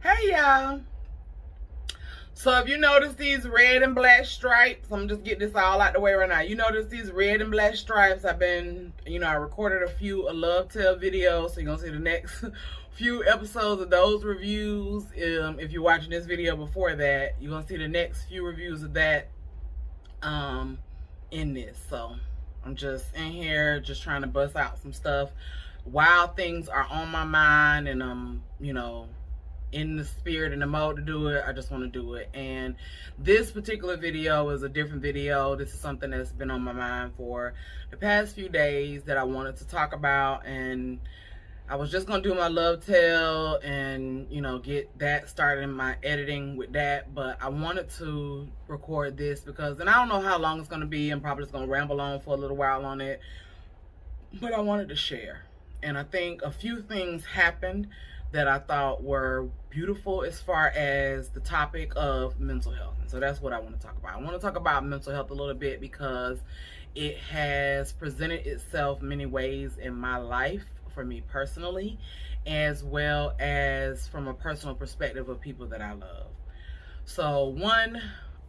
Hey y'all. So if you notice these red and black stripes, I'm just getting this all out the way right now. You notice these red and black stripes. I've been, I recorded a few Love Tale videos, so you're gonna see the next few episodes of those reviews. If you're watching this video before that, you're gonna see the next few reviews of that in this. So I'm just in here just trying to bust out some stuff while things are on my mind, and I'm in the spirit and the mode to do it. I just want to do it. And this particular video is a different video. This is something that's been on my mind for the past few days that I wanted to talk about, and I was just gonna do my love tale and get that started in my editing with that, but I wanted to record this because, and I don't know how long it's gonna be. I'm probably just gonna ramble on for a little while on it, but I wanted to share. And I think a few things happened that I thought were beautiful as far as the topic of mental health. And so that's what I want to talk about. I want to talk about mental health a little bit because it has presented itself many ways in my life for me personally, as well as from a personal perspective of people that I love. So one,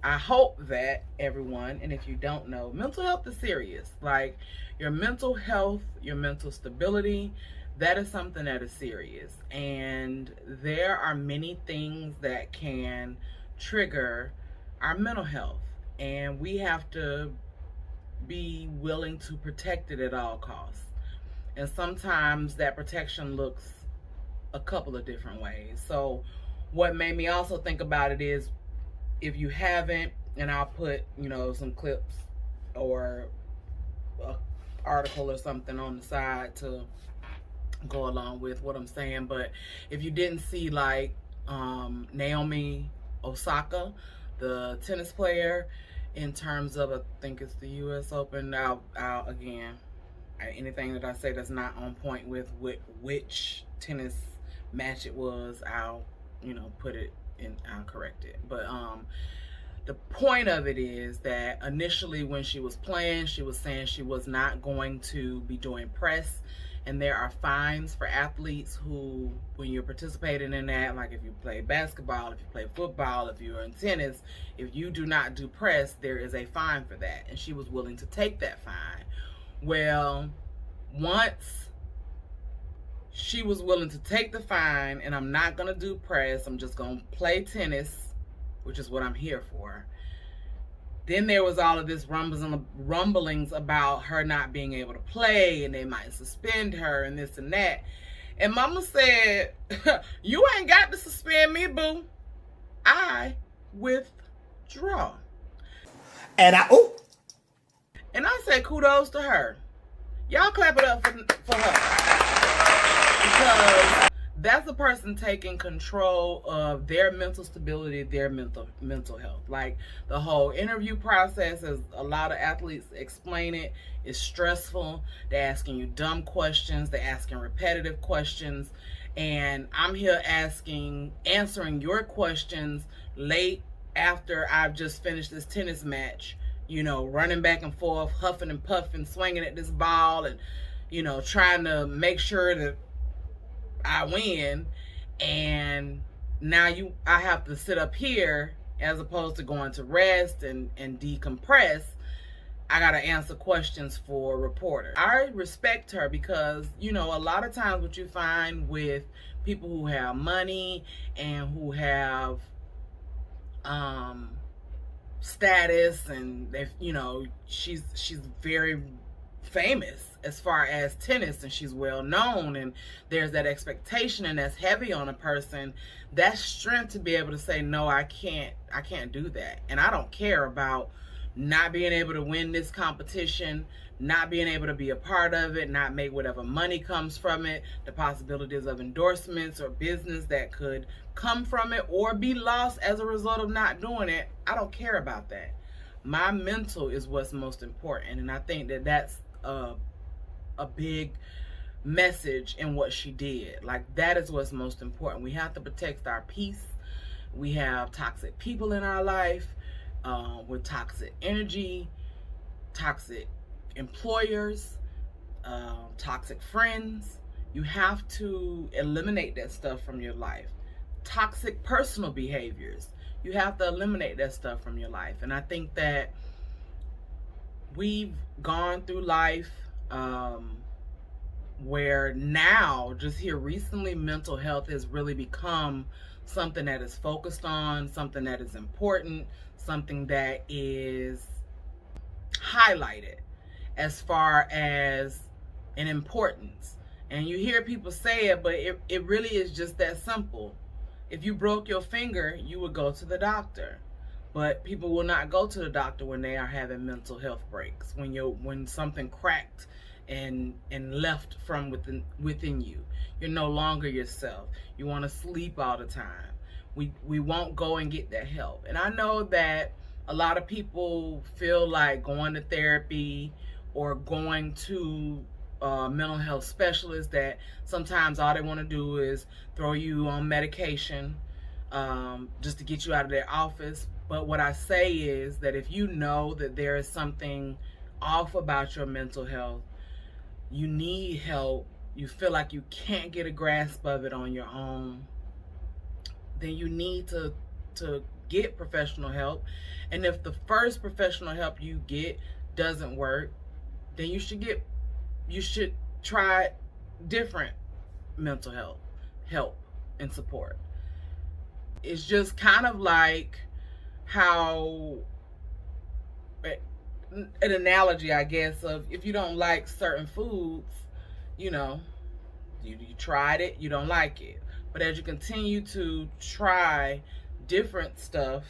I hope that everyone, and if you don't know, mental health is serious. Like your mental health, your mental stability, that is something that is serious. And there are many things that can trigger our mental health, and we have to be willing to protect it at all costs. And sometimes that protection looks a couple of different ways. So what made me also think about it is, if you haven't, and I'll put some clips or an article or something on the side to go along with what I'm saying, but if you didn't see, like Naomi Osaka, the tennis player, in terms of, I think it's the US Open, anything that I say that's not on point with which tennis match it was, I'll put it in, I'll correct it. But the point of it is that initially when she was playing, she was saying she was not going to be doing press. And there are fines for athletes who, when you're participating in that, like if you play basketball, if you play football, if you're in tennis, if you do not do press, there is a fine for that. And she was willing to take that fine. Well, once she was willing to take the fine, and I'm not going to do press, I'm just going to play tennis, which is what I'm here for. Then there was all of this rumblings about her not being able to play, and they might suspend her and this and that. And Mama said, you ain't got to suspend me, boo. I withdraw. And I said, kudos to her. Y'all clap it up for her. Because that's a person taking control of their mental stability, their mental health. Like the whole interview process, as a lot of athletes explain it, is stressful. They're asking you dumb questions. They're asking repetitive questions. And I'm here answering your questions late after I've just finished this tennis match, running back and forth, huffing and puffing, swinging at this ball, and, trying to make sure that I win. And now I have to sit up here as opposed to going to rest and decompress. I got to answer questions for reporters. I respect her because, a lot of times what you find with people who have money and who have status, and if she's very famous as far as tennis, and she's well known, and there's that expectation, and that's heavy on a person. That's strength to be able to say, no, I can't do that. And I don't care about not being able to win this competition, not being able to be a part of it, not make whatever money comes from it, the possibilities of endorsements or business that could come from it or be lost as a result of not doing it. I don't care about that. My mental is what's most important, and I think that that's a big message in what she did. Like, that is what's most important. We have to protect our peace. We have toxic people in our life with toxic energy, toxic employers, toxic friends. You have to eliminate that stuff from your life. toxic personal behaviors. You have to eliminate that stuff from your life. And I think that we've gone through life where now, just here recently, mental health has really become something that is focused on, something that is important, something that is highlighted as far as an importance. And you hear people say it, but it really is just that simple. If you broke your finger, you would go to the doctor. But people will not go to the doctor when they are having mental health breaks, when something cracked and left from within you. You're no longer yourself. You want to sleep all the time. We won't go and get that help. And I know that a lot of people feel like going to therapy or going to mental health specialists, that sometimes all they want to do is throw you on medication just to get you out of their office. But what I say is that if you know that there is something off about your mental health, you need help, you feel like you can't get a grasp of it on your own, then you need to get professional help. And if the first professional help you get doesn't work, then you should try different mental health help and support. It's just kind of like how, an analogy, I guess, of if you don't like certain foods, you tried it, you don't like it. But as you continue to try different stuff,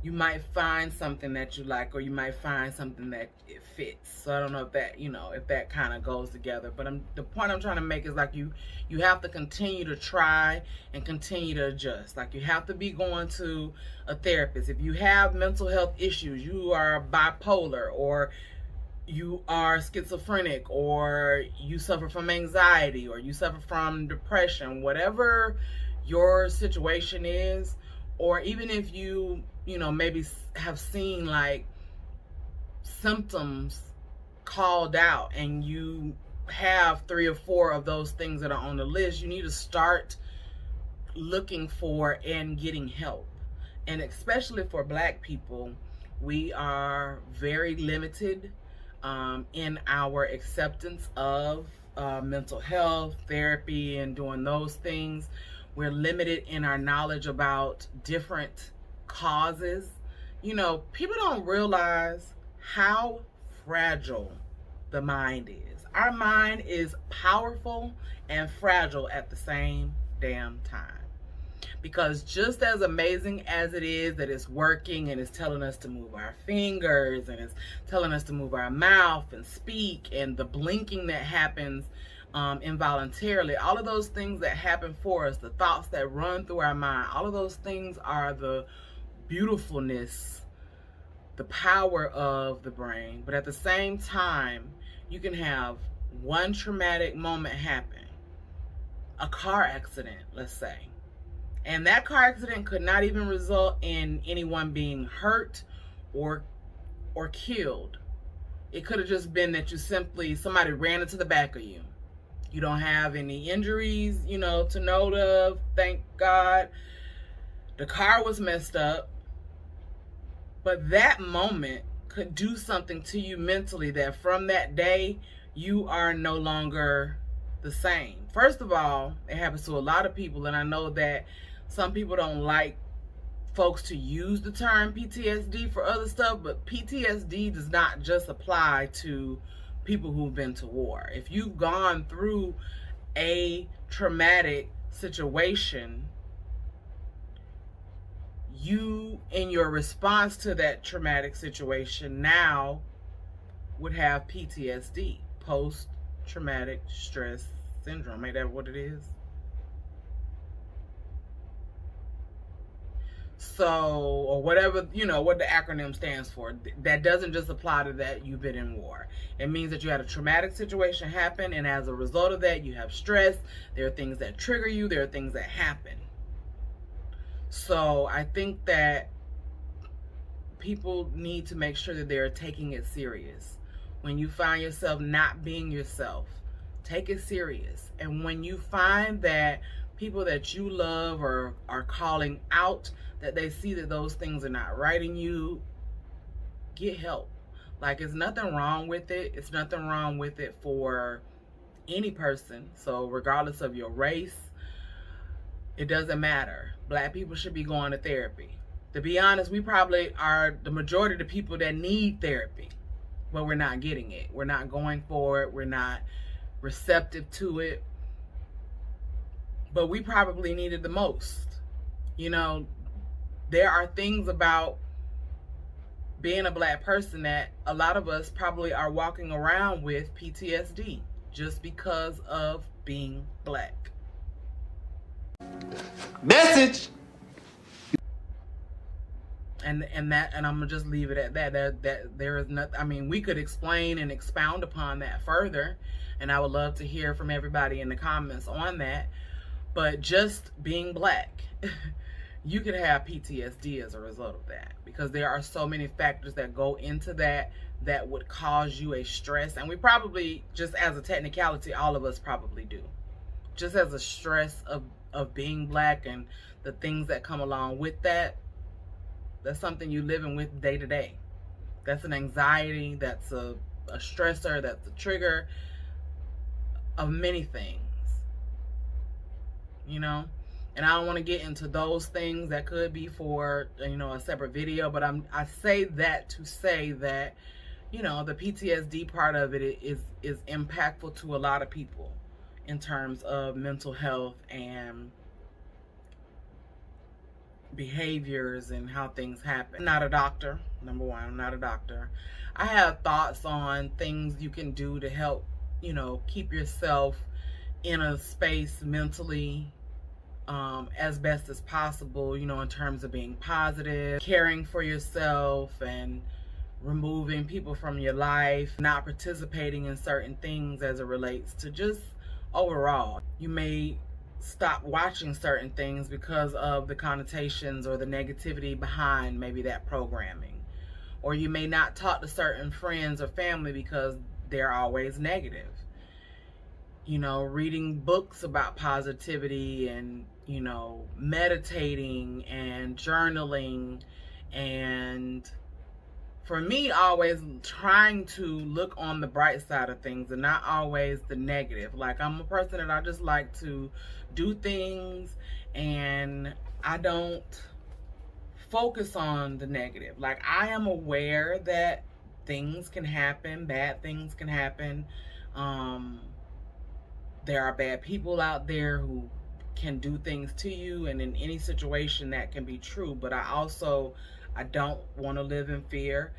you might find something that you like, or you might find something that it fits. So I don't know if that, if that kind of goes together. But the point I'm trying to make is like you have to continue to try and continue to adjust. Like you have to be going to a therapist. If you have mental health issues, you are bipolar, or you are schizophrenic, or you suffer from anxiety, or you suffer from depression, whatever your situation is, or even if you maybe have seen like symptoms called out and you have 3 or 4 of those things that are on the list, you need to start looking for and getting help. And especially for Black people, we are very limited in our acceptance of mental health, therapy, and doing those things. We're limited in our knowledge about different causes. People don't realize how fragile the mind is. Our mind is powerful and fragile at the same damn time. Because just as amazing as it is that it's working and it's telling us to move our fingers and it's telling us to move our mouth and speak, and the blinking that happens involuntarily, all of those things that happen for us, the thoughts that run through our mind, all of those things are the beautifulness, the power of the brain. But at the same time, you can have one traumatic moment happen, a car accident, let's say, and that car accident could not even result in anyone being hurt or killed. It could have just been that somebody ran into the back of you. You don't have any injuries, to note of, thank God. The car was messed up, but that moment could do something to you mentally that from that day, you are no longer the same. First of all, it happens to a lot of people, and I know that some people don't like folks to use the term PTSD for other stuff, but PTSD does not just apply to people who've been to war. If you've gone through a traumatic situation, you, in your response to that traumatic situation, now would have PTSD, post-traumatic stress syndrome. Ain't that what it is? So, or whatever, what the acronym stands for. That doesn't just apply to that you've been in war. It means that you had a traumatic situation happen, and as a result of that, you have stress. There are things that trigger you. There are things that happen. So I think that people need to make sure that they're taking it serious. When you find yourself not being yourself, take it serious. And when you find that people that you love or are calling out, that they see that those things are not right in you, get help. Like, it's nothing wrong with it. It's nothing wrong with it for any person. So regardless of your race, it doesn't matter. Black people should be going to therapy. To be honest, we probably are the majority of the people that need therapy, but we're not getting it. We're not going for it. We're not receptive to it. But we probably need it the most. You know, there are things about being a black person that a lot of us probably are walking around with PTSD just because of being black. Message. And I'm gonna just leave it at that. That there is nothing. I mean, we could explain and expound upon that further, and I would love to hear from everybody in the comments on that. But just being black, you could have PTSD as a result of that, because there are so many factors that go into that that would cause you a stress. And we probably, just as a technicality, all of us probably do. Just as a stress of being black and the things that come along with that, that's something you're living with day to day. That's an anxiety, that's a stressor, that's a trigger of many things, you know? And I don't want to get into those things. That could be for, you know, a separate video, but I say that to say that, you know, the PTSD part of it is impactful to a lot of people in terms of mental health and behaviors and how things happen. I'm not a doctor. Number one, I'm not a doctor. I have thoughts on things you can do to help, you know, keep yourself in a space mentally as best as possible, you know, in terms of being positive, caring for yourself, and removing people from your life, not participating in certain things as it relates to just overall. You may stop watching certain things because of the connotations or the negativity behind maybe that programming. Or you may not talk to certain friends or family because they're always negative. You know, reading books about positivity and, you know, meditating and journaling, and for me, always trying to look on the bright side of things and not always the negative. Like, I'm a person that I just like to do things, and I don't focus on the negative. Like, I am aware that things can happen, bad things can happen. There are bad people out there who can do things to you, and in any situation that can be true. But I don't want to live in fear,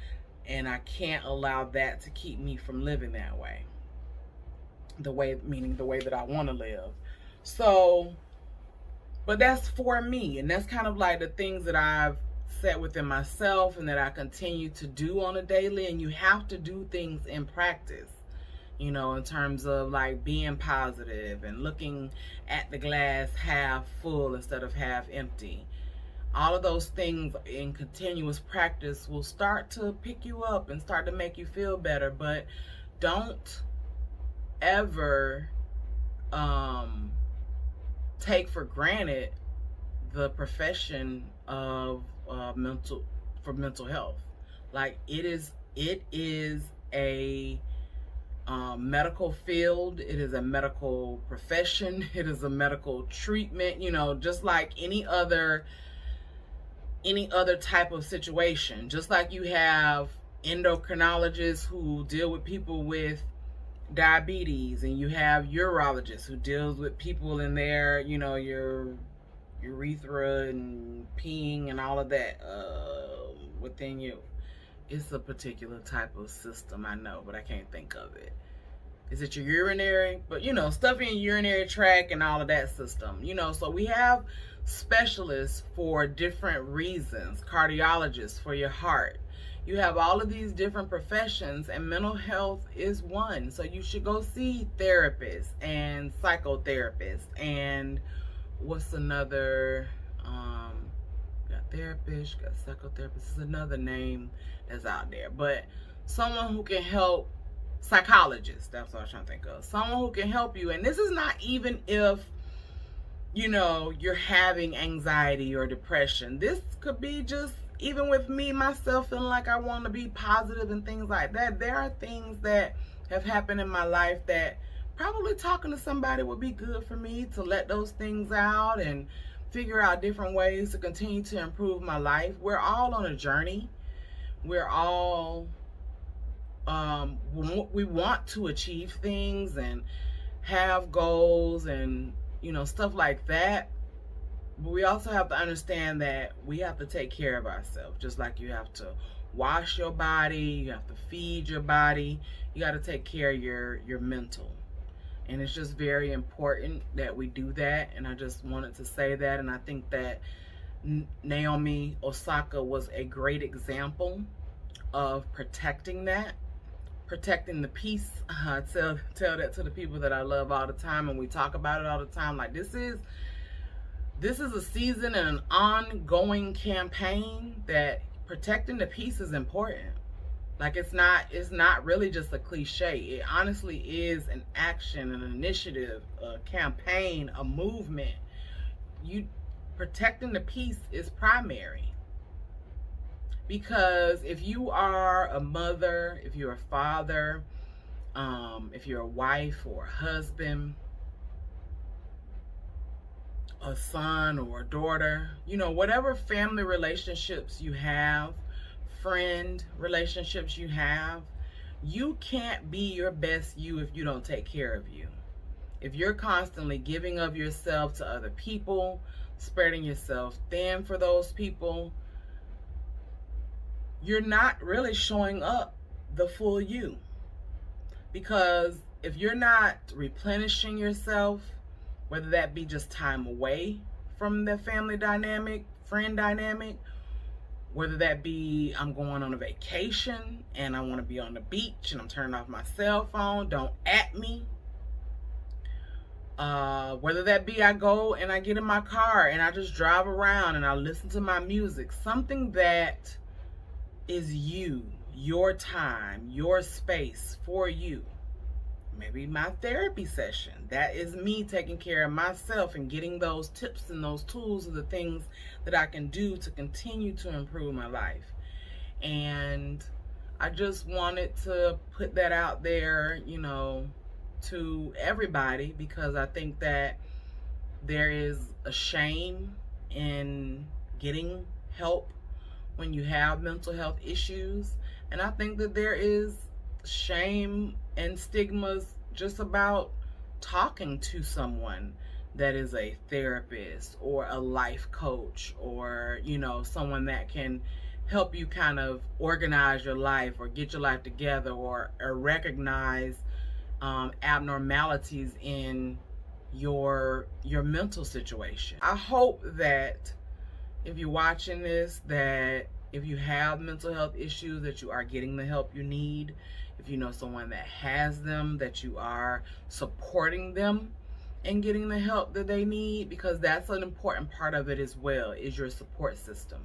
and I can't allow that to keep me from living that way. Meaning the way that I want to live. So, but that's for me, and that's kind of like the things that I've set within myself and that I continue to do on a daily. And you have to do things in practice, you know, in terms of like being positive and looking at the glass half full instead of half empty. All of those things in continuous practice will start to pick you up and start to make you feel better. But don't ever take for granted the profession of mental health. Like, it is a medical field. It is a medical profession. It is a medical treatment, you know, just like any other type of situation. Just like you have endocrinologists who deal with people with diabetes, and you have urologists who deals with people in their, you know, your urethra and peeing and all of that within you. It's a particular type of system, I know, but I can't think of it. Is it your urinary? But, you know, stuff in your urinary tract and all of that system, you know. So we have specialists for different reasons. Cardiologists for your heart. You have all of these different professions, and mental health is one. So you should go see therapists and psychotherapists, and what's another, got therapists, got psychotherapists, is another name that's out there. But someone who can help, psychologist, that's what I was trying to think of. Someone who can help you. And this is not even if you're having anxiety or depression. This could be just, even with me, myself, feeling like I want to be positive and things like that. There are things that have happened in my life that probably talking to somebody would be good for me to let those things out and figure out different ways to continue to improve my life. We're all on a journey. We're all, we want to achieve things and have goals and, stuff like that. But we also have to understand that we have to take care of ourselves. Just like you have to wash your body, you have to feed your body, you got to take care of your mental. And it's just very important that we do that. And I just wanted to say that. And I think that Naomi Osaka was a great example of protecting that, protecting the peace. I tell that to the people that I love all the time, and we talk about it all the time. Like, this is a season and an ongoing campaign that protecting the peace is important. Like, it's not really just a cliche. It honestly is an action, an initiative, a campaign, a movement. Protecting the peace is primary. Because if you are a mother, if you're a father, if you're a wife or a husband, a son or a daughter, whatever family relationships you have, friend relationships you have, you can't be your best you if you don't take care of you. If you're constantly giving of yourself to other people, spreading yourself thin for those people, you're not really showing up the full you. Because if you're not replenishing yourself, whether that be just time away from the family dynamic, friend dynamic, whether that be I'm going on a vacation and I want to be on the beach and I'm turning off my cell phone, don't at me. Whether that be I go and I get in my car and I just drive around and I listen to my music, something that is you, your time, your space for you. Maybe my therapy session. That is me taking care of myself and getting those tips and those tools of the things that I can do to continue to improve my life. And I just wanted to put that out there, to everybody, because I think that there is a shame in getting help when you have mental health issues. And I think that there is shame and stigmas just about talking to someone that is a therapist or a life coach, or someone that can help you kind of organize your life or get your life together, or recognize abnormalities in your mental situation. I hope that if you're watching this, that if you have mental health issues, that you are getting the help you need. If you know someone that has them, that you are supporting them and getting the help that they need, because that's an important part of it as well, is your support system.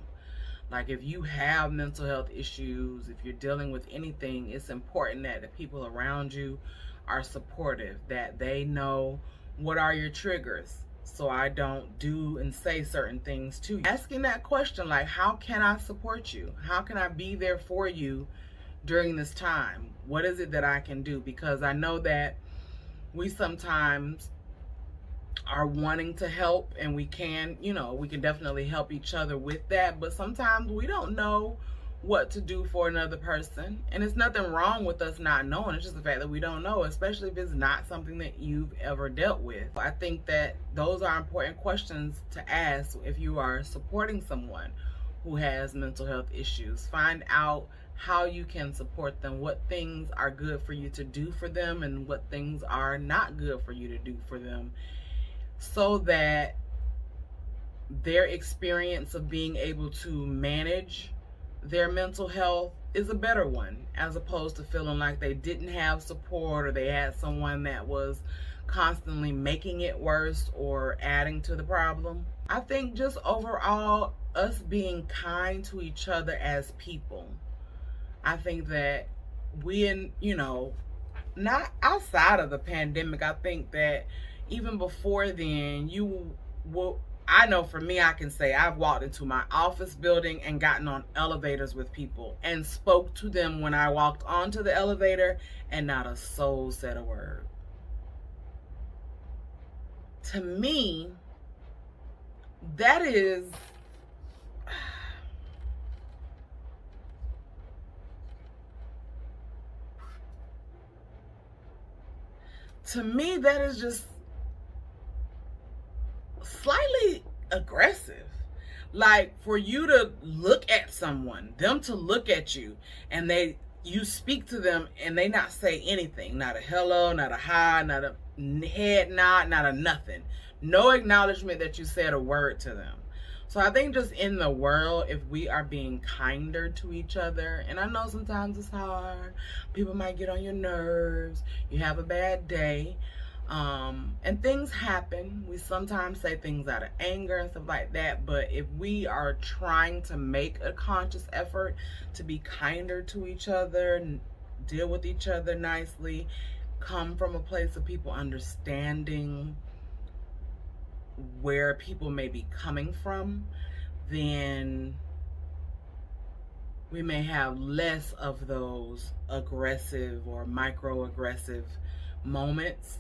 Like, if you have mental health issues, if you're dealing with anything, it's important that the people around you are supportive, that they know what are your triggers, so I don't do and say certain things to you. Asking that question, like, how can I support you? How can I be there for you during this time? What is it that I can do? Because I know that we sometimes are wanting to help, and we can, we can definitely help each other with that, but sometimes we don't know what to do for another person. And it's nothing wrong with us not knowing. It's just the fact that we don't know, especially if it's not something that you've ever dealt with. I think that those are important questions to ask if you are supporting someone who has mental health issues. Find out how you can support them, what things are good for you to do for them and what things are not good for you to do for them, so that their experience of being able to manage their mental health is a better one, as opposed to feeling like they didn't have support, or they had someone that was constantly making it worse or adding to the problem. I think just overall, us being kind to each other as people. I think that not outside of the pandemic, I think that even before then, you well, I know for me, I can say I've walked into my office building and gotten on elevators with people and spoke to them when I walked onto the elevator, and not a soul said a word. To me, that is, to me, that is just slightly aggressive. Like, for you to look at someone, them to look at you, and you speak to them and they not say anything, not a hello, not a hi, not a head nod, not a nothing, no acknowledgement that you said a word to them. So I think just in the world, if we are being kinder to each other, and I know sometimes it's hard, people might get on your nerves, you have a bad day, and things happen. We sometimes say things out of anger and stuff like that, but if we are trying to make a conscious effort to be kinder to each other, deal with each other nicely, come from a place of people understanding where people may be coming from, then we may have less of those aggressive or microaggressive moments,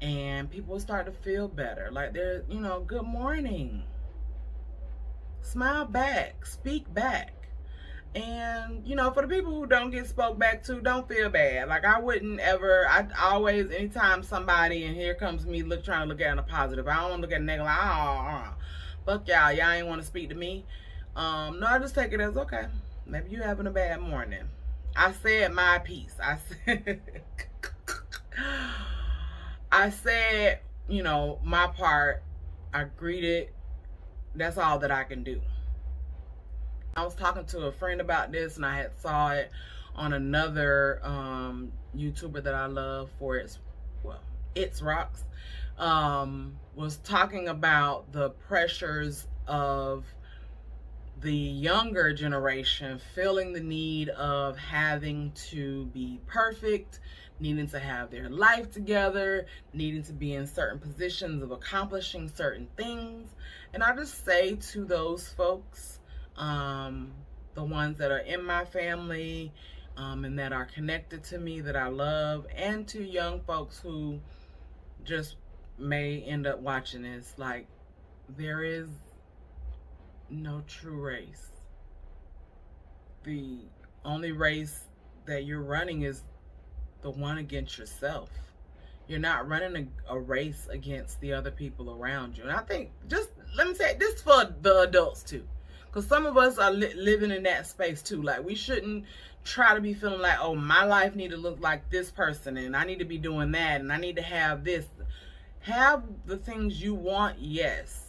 and people will start to feel better. Like, they're, good morning. Smile back, speak back. And, for the people who don't get spoke back to, don't feel bad. Like, I always, anytime somebody, and here comes me trying to look at it in a positive, I don't want to look at it negative, like, fuck y'all ain't want to speak to me. No, I just take it as, okay, maybe you having a bad morning. I said my piece. I said, my part. I greeted. That's all that I can do. I was talking to a friend about this, and I had saw it on another YouTuber that I love for It's Rocks, was talking about the pressures of the younger generation feeling the need of having to be perfect, needing to have their life together, needing to be in certain positions of accomplishing certain things. And I just say to those folks, the ones that are in my family, and that are connected to me, that I love, and to young folks who just may end up watching this, like, there is no true race. The only race that you're running is the one against yourself. You're not running a race against the other people around you. And I think, just let me say this for the adults too, because some of us are living in that space too. Like, we shouldn't try to be feeling like, oh, my life need to look like this person, and I need to be doing that, and I need to have this. Have the things you want, yes.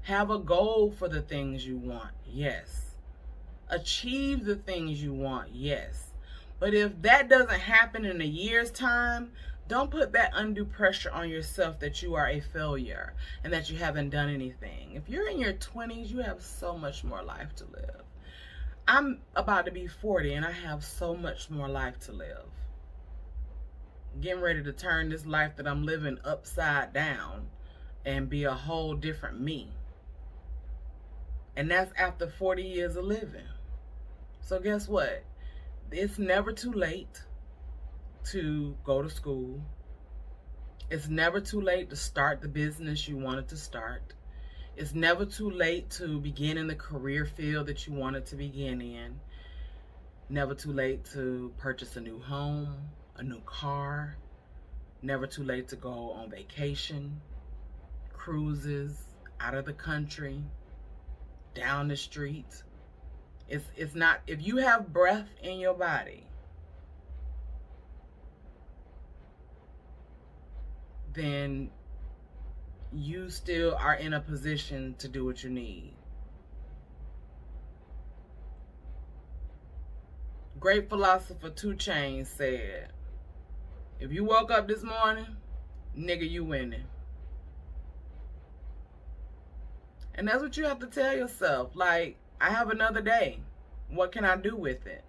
Have a goal for the things you want, yes. Achieve the things you want, yes. But if that doesn't happen in a year's time, don't put that undue pressure on yourself that you are a failure and that you haven't done anything. If you're in your 20s, you have so much more life to live. I'm about to be 40, and I have so much more life to live. Getting ready to turn this life that I'm living upside down and be a whole different me. And that's after 40 years of living. So guess what? It's never too late to go to school. It's never too late to start the business you wanted to start. It's never too late to begin in the career field that you wanted to begin in. Never too late to purchase a new home, a new car. Never too late to go on vacation, cruises, out of the country, down the street. It's not, if you have breath in your body, then you still are in a position to do what you need. Great philosopher 2 Chainz said, if you woke up this morning, nigga, you winning. And that's what you have to tell yourself. Like, I have another day. What can I do with it?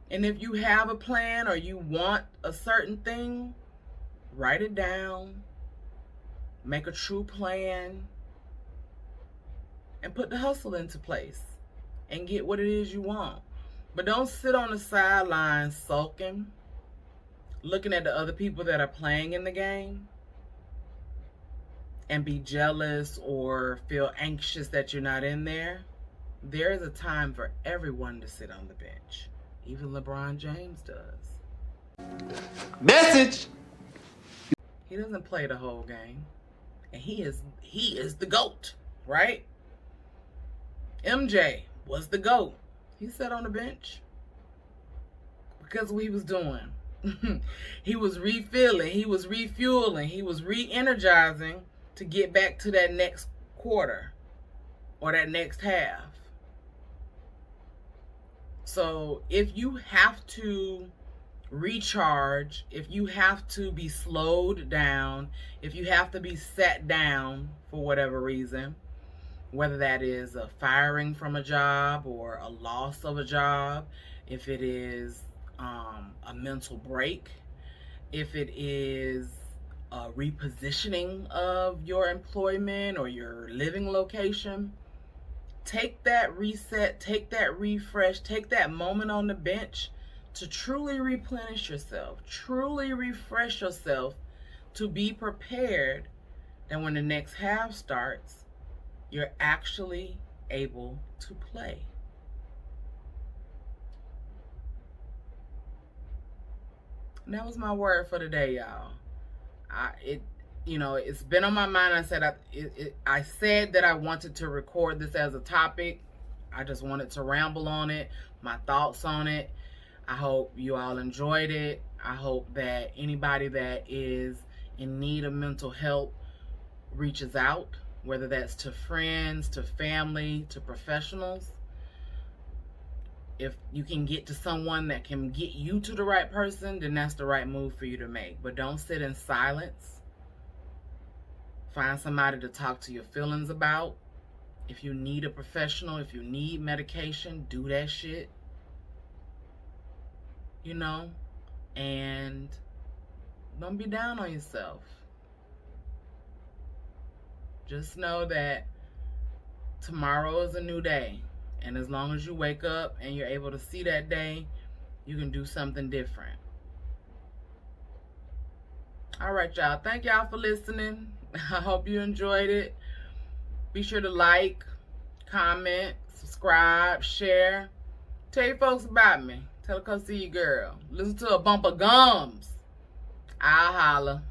And if you have a plan or you want a certain thing, write it down. make a true plan, and put the hustle into place and get what it is you want. But don't sit on the sidelines sulking, looking at the other people that are playing in the game and be jealous or feel anxious that you're not in there. There is a time for everyone to sit on the bench. Even LeBron James does. Message! He doesn't play the whole game. And he is the GOAT, right? MJ was the GOAT. He sat on the bench because of what he was doing. He was refilling, he was refueling, he was re-energizing to get back to that next quarter or that next half. So if you have to recharge, if you have to be slowed down, if you have to be sat down for whatever reason, whether that is a firing from a job or a loss of a job, if it is a mental break, if it is a repositioning of your employment or your living location, take that reset, take that refresh, take that moment on the bench to truly replenish yourself, truly refresh yourself, to be prepared that when the next half starts, you're actually able to play. And that was my word for today, y'all. It's been on my mind. I said that I wanted to record this as a topic. I just wanted to ramble on it, my thoughts on it. I hope you all enjoyed it. I hope that anybody that is in need of mental help reaches out, whether that's to friends, to family, to professionals. If you can get to someone that can get you to the right person, then that's the right move for you to make. But don't sit in silence. Find somebody to talk to your feelings about. If you need a professional, if you need medication, do that shit. And don't be down on yourself. Just know that tomorrow is a new day. And as long as you wake up and you're able to see that day, you can do something different. All right, y'all. Thank y'all for listening. I hope you enjoyed it. Be sure to like, comment, subscribe, share. Tell your folks about me. Tell her come see your girl. Listen to a bump of gums. I'll holla.